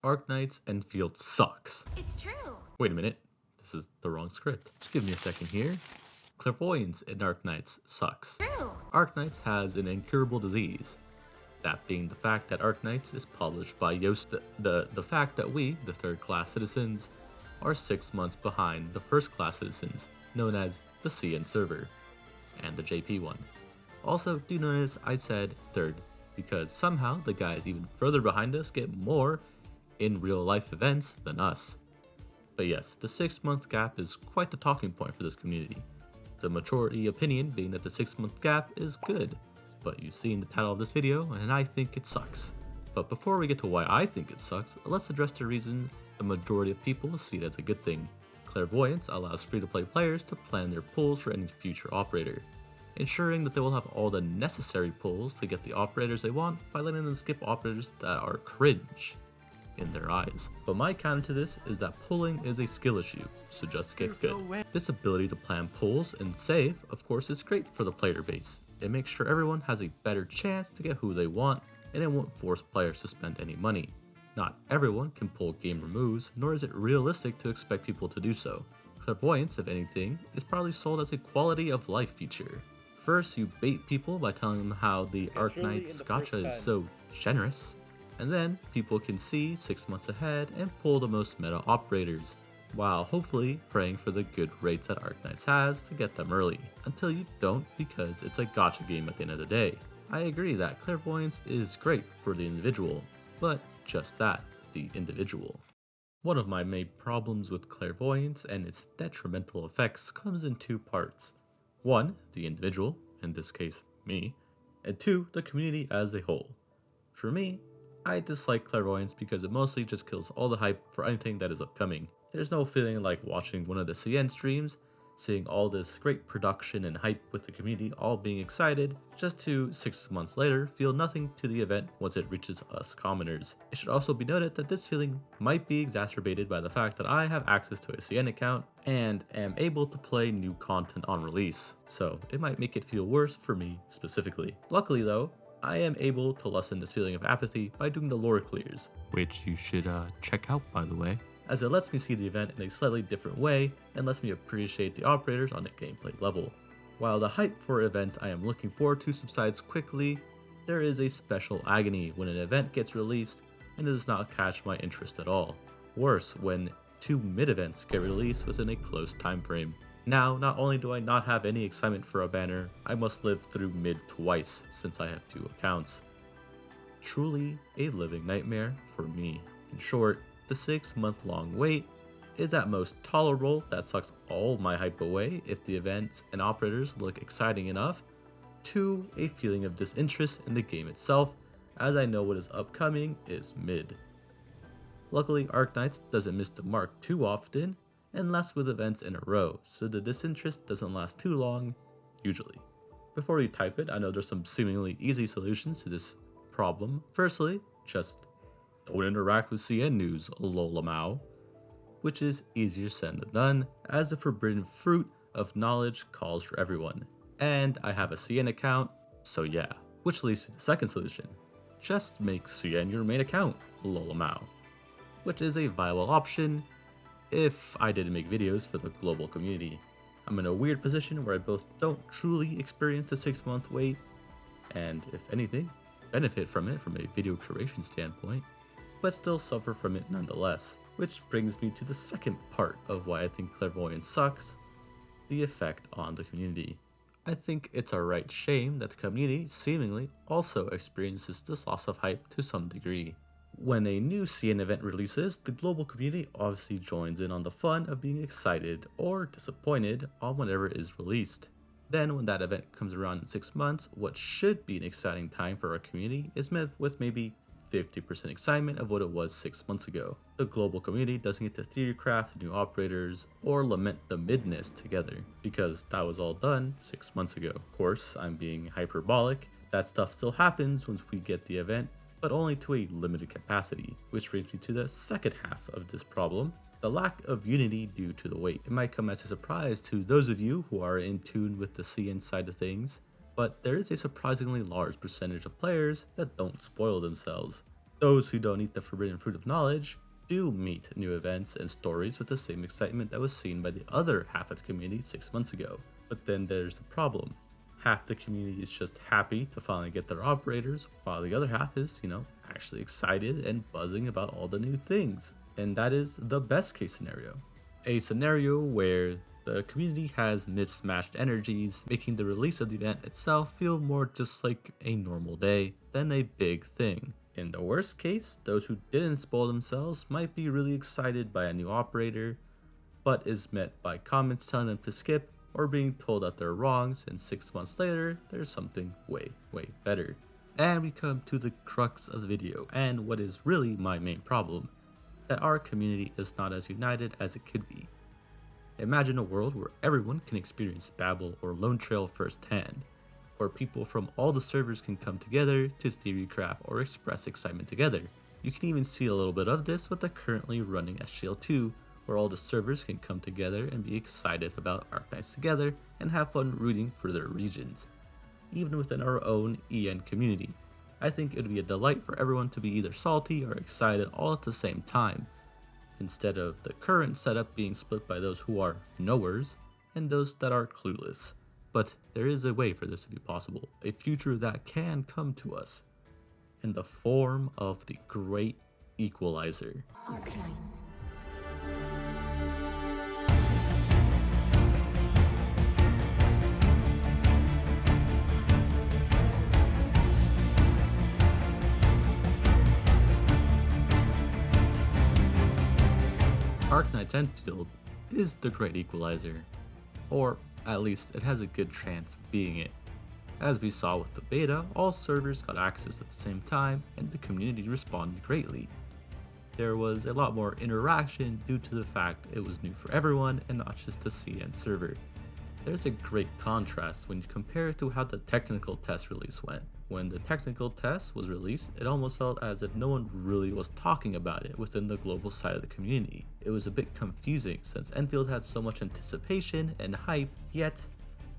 Arknights and Field sucks. It's true. Wait a minute, this is the wrong script. Just give me a second here. Clairvoyance in Arknights sucks. True. Arknights has an incurable disease. That being the fact that Arknights is published by Yoast. The fact that we, the third class citizens, are 6 months behind the first class citizens, known as the CN server, and the JP one. Also, do notice I said third, because somehow the guys even further behind us get more in real life events than us. But yes, the 6-month gap is quite the talking point for this community. The majority opinion being that the 6-month gap is good, but you've seen the title of this video and I think it sucks. But before we get to why I think it sucks, let's address the reason the majority of people see it as a good thing. Clairvoyance allows free-to-play players to plan their pulls for any future operator, ensuring that they will have all the necessary pulls to get the operators they want by letting them skip operators that are cringe in their eyes. But my counter to this is that pulling is a skill issue, so just get good. This ability to plan pulls and save, of course, is great for the player base. It makes sure everyone has a better chance to get who they want, and it won't force players to spend any money. Not everyone can pull gamer moves, nor is it realistic to expect people to do so. Clairvoyance, if anything, is probably sold as a quality of life feature. First, you bait people by telling them how the Arknights gacha is so generous, and then people can see 6 months ahead and pull the most meta operators, while hopefully praying for the good rates that Arknights has to get them early, until you don't because it's a gacha game at the end of the day. I agree that Clairvoyance is great for the individual, but just that, the individual. One of my main problems with Clairvoyance and its detrimental effects comes in two parts. One, the individual, in this case me, and two, the community as a whole. For me, I dislike Clairvoyance because it mostly just kills all the hype for anything that is upcoming. There's no feeling like watching one of the CN streams, seeing all this great production and hype with the community all being excited, just to 6 months later feel nothing to the event once it reaches us commoners. It should also be noted that this feeling might be exacerbated by the fact that I have access to a CN account and am able to play new content on release, so it might make it feel worse for me specifically. Luckily though, I am able to lessen this feeling of apathy by doing the lore clears, which you should check out by the way, as it lets me see the event in a slightly different way and lets me appreciate the operators on a gameplay level. While the hype for events I am looking forward to subsides quickly, there is a special agony when an event gets released and it does not catch my interest at all. Worse, when 2 mid-events get released within a close time frame. Now, not only do I not have any excitement for a banner, I must live through mid twice since I have 2 accounts. Truly a living nightmare for me. In short, the 6-month-long wait is at most tolerable. That sucks all my hype away if the events and operators look exciting enough, to a feeling of disinterest in the game itself, as I know what is upcoming is mid. Luckily, Arknights doesn't miss the mark too often, and less with events in a row, so the disinterest doesn't last too long, usually. Before you type it, I know there's some seemingly easy solutions to this problem. Firstly, just don't interact with CN news, lolamau, which is easier said than done, as the forbidden fruit of knowledge calls for everyone. And I have a CN account, so yeah. Which leads to the second solution. Just make CN your main account, lolamau, which is a viable option if I didn't make videos for the global community. I'm in a weird position where I both don't truly experience a 6-month wait, and if anything, benefit from it from a video creation standpoint, but still suffer from it nonetheless. Which brings me to the second part of why I think Clairvoyance sucks, the effect on the community. I think it's a right shame that the community seemingly also experiences this loss of hype to some degree. When a new CN event releases, the global community obviously joins in on the fun of being excited or disappointed on whatever is released. Then when that event comes around in 6 months, what should be an exciting time for our community is met with maybe 50% excitement of what it was 6 months ago. The global community doesn't get to theorycraft new operators or lament the midness together, because that was all done 6 months ago. Of course, I'm being hyperbolic. That stuff still happens once we get the event, but only to a limited capacity, which brings me to the second half of this problem, the lack of unity due to the wait. It might come as a surprise to those of you who are in tune with the CN side of things, but there is a surprisingly large percentage of players that don't spoil themselves. Those who don't eat the forbidden fruit of knowledge do meet new events and stories with the same excitement that was seen by the other half of the community 6 months ago. But then there's the problem. Half the community is just happy to finally get their operators, while the other half is, actually excited and buzzing about all the new things. And that is the best case scenario. A scenario where the community has mismatched energies, making the release of the event itself feel more just like a normal day than a big thing. In the worst case, those who didn't spoil themselves might be really excited by a new operator, but is met by comments telling them to skip or being told that they're wrong, since 6 months later, there's something way better. And we come to the crux of the video, and what is really my main problem, that our community is not as united as it could be. Imagine a world where everyone can experience Babel or Lone Trail firsthand, where people from all the servers can come together to theorycraft or express excitement together. You can even see a little bit of this with the currently running SGL2, where all the servers can come together and be excited about Arknights together and have fun rooting for their regions. Even within our own EN community, I think it would be a delight for everyone to be either salty or excited all at the same time, instead of the current setup being split by those who are knowers and those that are clueless. But there is a way for this to be possible, a future that can come to us, in the form of the Great Equalizer. Arknights. Arknights Enfield is the Great Equalizer, or at least it has a good chance of being it. As we saw with the beta, all servers got access at the same time and the community responded greatly. There was a lot more interaction due to the fact it was new for everyone and not just the CN server. There's a great contrast when you compare it to how the technical test release went. When the technical test was released, it almost felt as if no one really was talking about it within the global side of the community. It was a bit confusing since Enfield had so much anticipation and hype, yet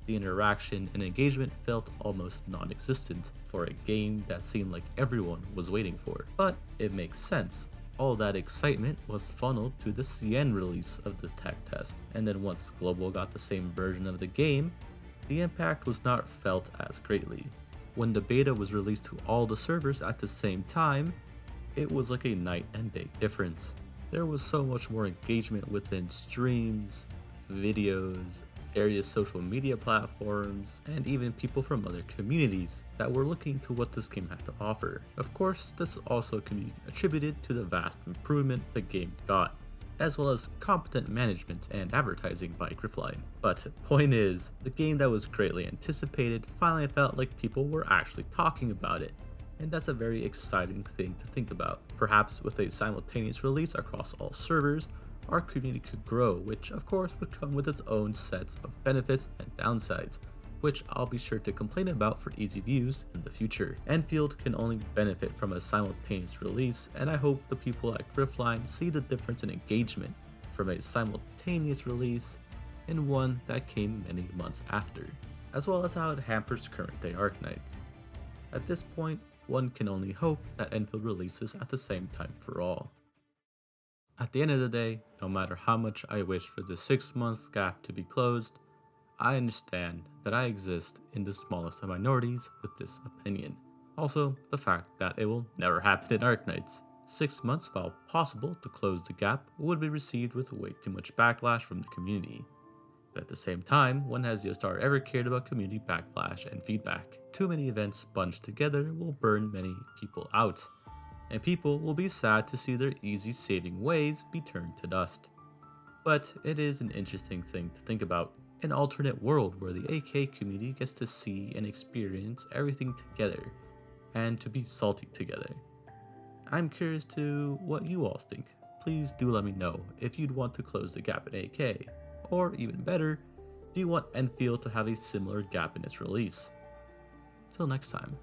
the interaction and engagement felt almost non-existent for a game that seemed like everyone was waiting for. But it makes sense. All that excitement was funneled to the CN release of this tech test, and then once Global got the same version of the game, the impact was not felt as greatly. When the beta was released to all the servers at the same time, it was like a night and day difference. There was so much more engagement within streams, videos, various social media platforms, and even people from other communities that were looking to what this game had to offer. Of course, this also can be attributed to the vast improvement the game got, as well as competent management and advertising by Griffline. But point is, the game that was greatly anticipated finally felt like people were actually talking about it, and that's a very exciting thing to think about. Perhaps with a simultaneous release across all servers, our community could grow, which of course would come with its own sets of benefits and downsides, which I'll be sure to complain about for easy views in the future. Enfield can only benefit from a simultaneous release, and I hope the people at Griffline see the difference in engagement from a simultaneous release and one that came many months after, as well as how it hampers current day Arknights. At this point, one can only hope that Enfield releases at the same time for all. At the end of the day, no matter how much I wish for the 6-month gap to be closed, I understand that I exist in the smallest of minorities with this opinion. Also, the fact that it will never happen in Arknights. 6 months, while possible to close the gap, would be received with way too much backlash from the community. But at the same time, when has Yostar ever cared about community backlash and feedback? Too many events bunched together will burn many people out, and people will be sad to see their easy saving ways be turned to dust. But it is an interesting thing to think about, an alternate world where the AK community gets to see and experience everything together, and to be salty together. I'm curious to what you all think. Please do let me know if you'd want to close the gap in AK, or even better, do you want Enfield to have a similar gap in its release? Till next time.